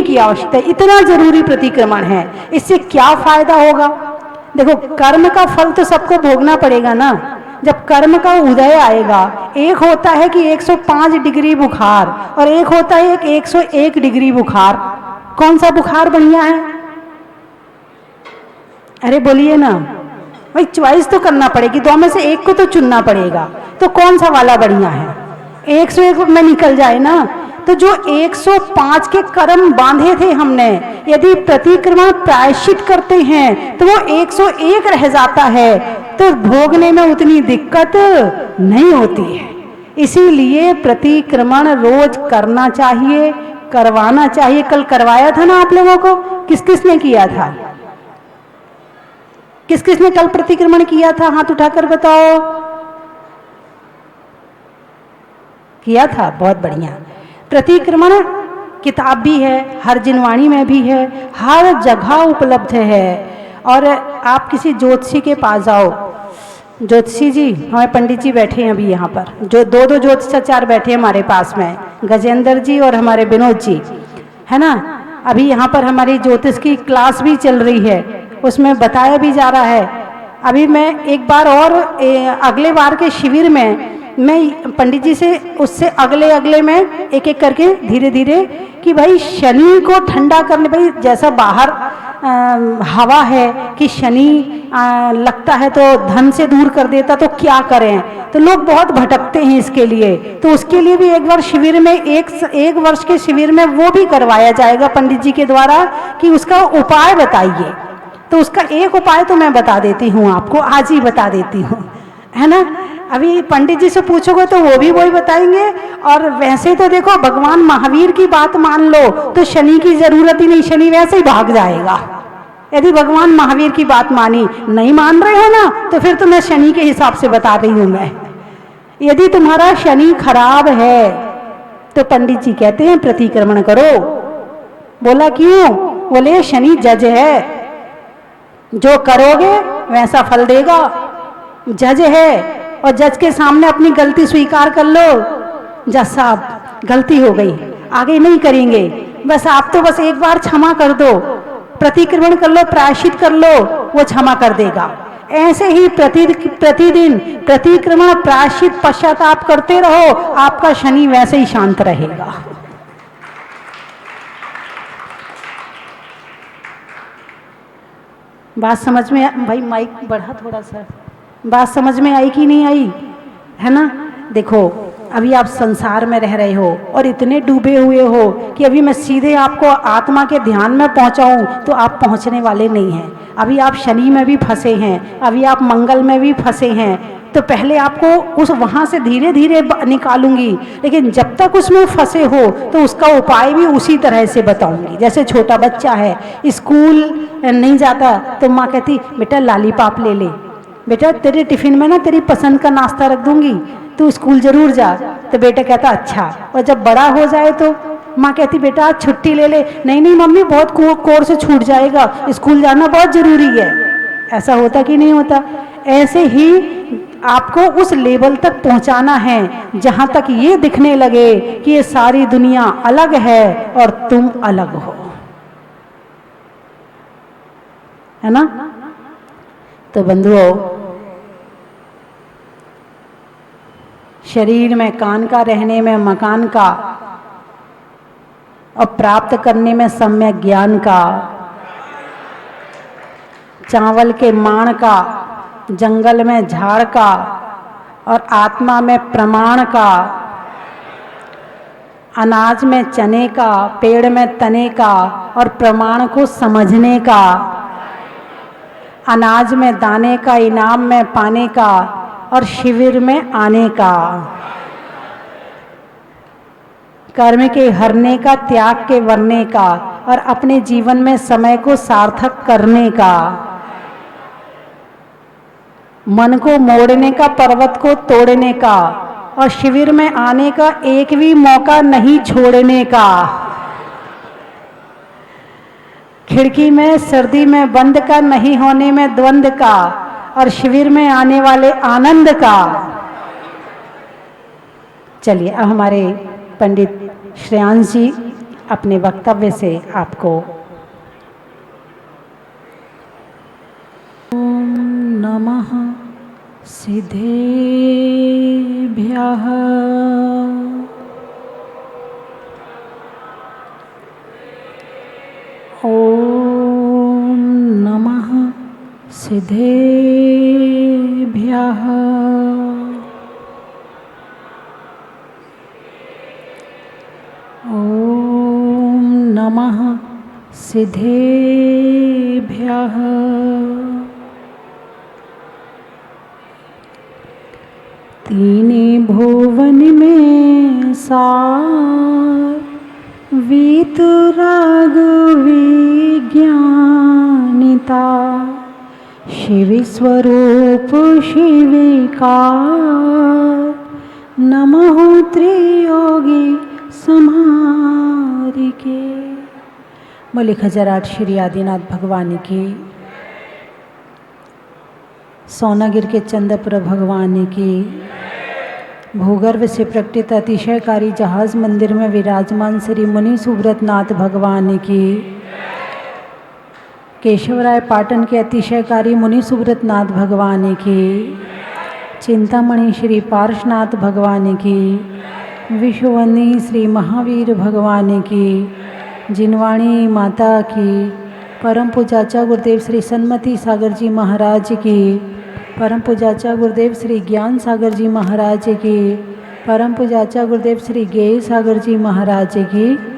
की आवश्यकता है, इतना जरूरी प्रतिक्रमण है। इससे क्या फायदा होगा? देखो, कर्म का फल तो सबको भोगना पड़ेगा ना। जब कर्म का उदय आएगा, एक होता है कि 105 डिग्री बुखार और एक होता है 101 डिग्री बुखार। कौन सा बुखार बढ़िया है? अरे बोलिए ना भाई, चॉइस तो करना पड़ेगी, दो में से एक को तो चुनना पड़ेगा। तो कौन सा वाला बढ़िया है? 101 में निकल जाए ना। तो जो 105 के कर्म बांधे थे हमने, यदि प्रतिक्रमण प्रायश्चित करते हैं तो वो 101 रह जाता है, तो भोगने में उतनी दिक्कत नहीं होती है। इसीलिए प्रतिक्रमण रोज करना चाहिए, करवाना चाहिए। कल करवाया था ना आप लोगों को? किस किस ने किया था? किस किस ने कल प्रतिक्रमण किया था? हाथ उठाकर बताओ। किया था, बहुत बढ़िया। प्रतिक्रमण किताब भी है, हर जिनवाणी में भी है, हर जगह उपलब्ध है। और आप किसी ज्योतिषी के पास जाओ, ज्योतिषी जी, हमारे पंडित जी बैठे हैं अभी यहाँ पर, जो दो ज्योतिषाचार्य बैठे हैं हमारे पास में, गजेंद्र जी और हमारे विनोद जी, है ना। अभी यहाँ पर हमारी ज्योतिष की क्लास भी चल रही है, उसमें बताया भी जा रहा है। अभी मैं एक बार और अगले बार के शिविर में मैं पंडित जी से, उससे अगले में एक एक करके धीरे धीरे, कि भाई शनि को ठंडा करने, भाई जैसा बाहर हवा है कि शनि लगता है तो धन से दूर कर देता, तो क्या करें? तो लोग बहुत भटकते हैं इसके लिए। तो उसके लिए भी एक बार शिविर में, एक वर्ष के शिविर में वो भी करवाया जाएगा पंडित जी के द्वारा, कि उसका उपाय बताइए। तो उसका एक उपाय तो मैं बता देती हूँ आपको, आज ही बता देती हूँ, है ना। अभी पंडित जी से पूछोगे तो वो भी वही बताएंगे। और वैसे तो देखो, भगवान महावीर की बात मान लो तो शनि की जरूरत ही नहीं, शनि वैसे ही भाग जाएगा। यदि भगवान महावीर की बात मानी, नहीं मान रहे हो ना, तो फिर तो मैं शनि के हिसाब से बता रही हूं मैं। यदि तुम्हारा शनि खराब है तो पंडित जी कहते हैं प्रतिक्रमण करो। बोला क्यों? बोले शनि जज है, जो करोगे वैसा फल देगा। जज है, और जज के सामने अपनी गलती स्वीकार कर लो। जज साहब गलती हो गई, आगे नहीं करेंगे, बस आप तो बस एक बार क्षमा कर दो, प्रतिक्रमण कर लो, प्रायश्चित कर लो, वो क्षमा कर देगा। ऐसे ही प्रतिदिन प्रतिक्रमण, प्रायश्चित, पश्चाताप करते रहो, आपका शनि वैसे ही शांत रहेगा। बात समझ में? भाई माइक बढ़ा थोड़ा सा। बात समझ में आई कि नहीं आई? है ना। देखो, अभी आप संसार में रह रहे हो और इतने डूबे हुए हो कि अभी मैं सीधे आपको आत्मा के ध्यान में पहुंचाऊं तो आप पहुंचने वाले नहीं हैं। अभी आप शनि में भी फंसे हैं, अभी आप मंगल में भी फंसे हैं। तो पहले आपको उस वहाँ से धीरे धीरे निकालूंगी, लेकिन जब तक उसमें फंसे हो तो उसका उपाय भी उसी तरह से बताऊंगी। जैसे छोटा बच्चा है, स्कूल नहीं जाता तो माँ कहती बेटा लॉलीपॉप ले ले, बेटा तेरे टिफिन में ना तेरी पसंद का नाश्ता रख दूंगी, तू स्कूल जरूर जा। तो बेटा कहता अच्छा। और जब बड़ा हो जाए तो माँ कहती बेटा आज छुट्टी ले ले, नहीं नहीं मम्मी बहुत कोर्स छूट जाएगा, स्कूल जाना बहुत जरूरी है। ऐसा होता कि नहीं होता? ऐसे ही आपको उस लेवल तक पहुंचाना है जहां तक ये दिखने लगे कि ये सारी दुनिया अलग है और तुम अलग हो, है ना। तो बंधुओं, शरीर में कान का, रहने में मकान का, और प्राप्त करने में सम्यक ज्ञान का, चावल के माण का, जंगल में झाड़ का, और आत्मा में प्रमाण का, अनाज में चने का, पेड़ में तने का, और प्रमाण को समझने का, अनाज में दाने का, इनाम में पाने का, और शिविर में आने का, कर्म के हरने का, त्याग के वरने का, और अपने जीवन में समय को सार्थक करने का, मन को मोड़ने का, पर्वत को तोड़ने का, और शिविर में आने का एक भी मौका नहीं छोड़ने का, खिड़की में सर्दी में बंद का, नहीं होने में द्वंद का, और शिविर में आने वाले आनंद का। चलिए अब हमारे पंडित श्रेयांश जी अपने वक्तव्य से आपको। ओम नमः सिद्धेभ्यः। ओम नमः सिद्धेभ्यः। ओम नमः सिद्धेभ्यः। तीने भुवन में सार वीतराग विज्ञानिता, शिव स्वरूप शिविकार, नमः त्रियोगी समारिके। बोले खजराट श्री आदिनाथ भगवान की, सोनागिर के चंद्रपुर भगवान की, भूगर्भ से प्रकटित अतिशयकारी जहाज मंदिर में विराजमान श्री मुनि सुब्रत नाथ भगवान की, केशवराय पाटन के अतिशयकारी मुनि सुब्रत नाथ भगवान की, चिंतामणि श्री पार्शनाथ भगवान की, विश्ववंदी श्री महावीर भगवान की, जिनवाणी माता की, परम पूजाचा गुरुदेव श्री सन्मति सागर जी महाराज की, परम पूजाचा गुरुदेव श्री ज्ञान सागर जी महाराज की, परम पूजाचा गुरुदेव श्री गेय सागर जी महाराज की।